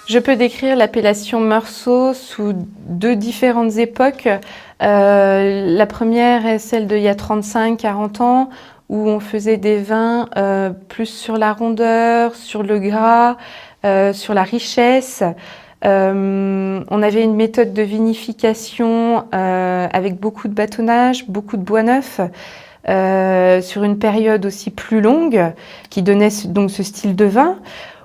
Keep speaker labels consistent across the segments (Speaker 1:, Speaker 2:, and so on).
Speaker 1: Je peux décrire l'appellation Meursault sous deux différentes époques. La première est celle d'il y a 35-40 ans, où on faisait des vins plus sur la rondeur, sur le gras, sur la richesse. On avait une méthode de vinification avec beaucoup de bâtonnage, beaucoup de bois neuf, sur une période aussi plus longue, qui donnait donc ce style de vin.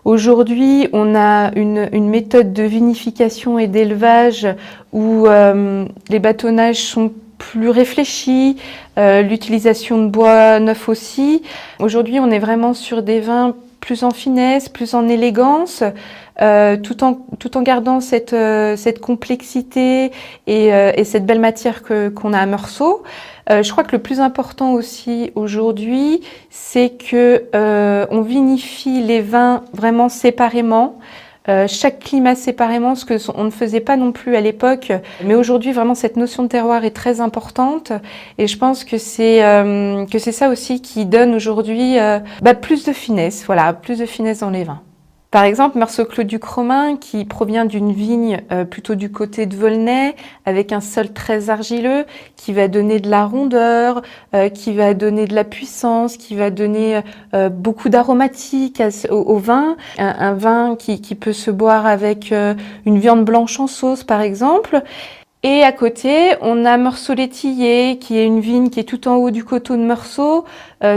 Speaker 1: Aujourd'hui, on a une méthode de vinification et d'élevage où les bâtonnages sont plus réfléchis, l'utilisation de bois neuf aussi. Aujourd'hui, on est vraiment sur des vins plus en finesse, plus en élégance, tout en gardant cette complexité et cette belle matière qu'on a à Meursault. Je crois que le plus important aussi aujourd'hui, c'est que on vinifie les vins vraiment séparément. Chaque climat séparément, ce qu'on ne faisait pas non plus à l'époque. Mais aujourd'hui, vraiment, cette notion de terroir est très importante. Et je pense que c'est ça aussi qui donne aujourd'hui plus de finesse, voilà, plus de finesse dans les vins. Par exemple, Meursault-Clos du Cromin, qui provient d'une vigne plutôt du côté de Volnay, avec un sol très argileux, qui va donner de la rondeur, qui va donner de la puissance, qui va donner beaucoup d'aromatiques au vin. Un vin qui peut se boire avec une viande blanche en sauce, par exemple. Et à côté, on a Meursault-l'Étillé, qui est une vigne qui est tout en haut du coteau de Meursault,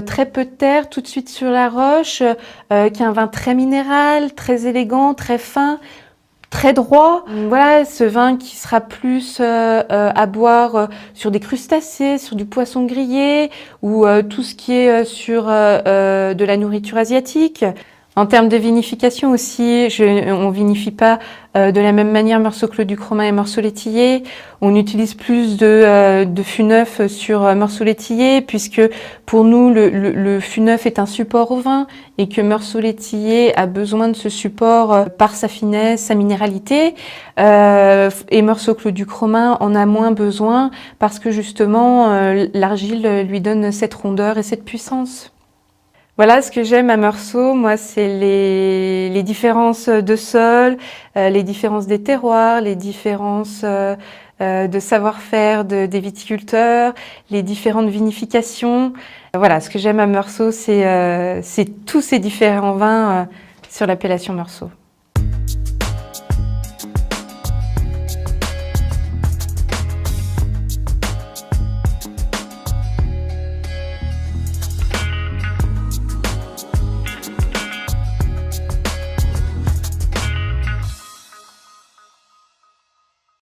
Speaker 1: très peu de terre, tout de suite sur la roche, qui est un vin très minéral, très élégant, très fin, très droit. Voilà, ce vin qui sera plus à boire sur des crustacés, sur du poisson grillé, ou tout ce qui est sur de la nourriture asiatique. En termes de vinification aussi, on vinifie pas de la même manière Meursault-Clos du Cromin et Meursault-l'Étillé. On utilise plus de fût neuf sur Meursault-l'Étillé, puisque pour nous le fût neuf est un support au vin et que Meursault-l'Étillé a besoin de ce support par sa finesse, sa minéralité. Et Meursault-Clos du Cromin en a moins besoin parce que justement l'argile lui donne cette rondeur et cette puissance. Voilà, ce que j'aime à Meursault, moi, c'est les différences de sol, les différences des terroirs, les différences de savoir-faire des viticulteurs, les différentes vinifications. Voilà, ce que j'aime à Meursault, c'est tous ces différents vins sur l'appellation Meursault.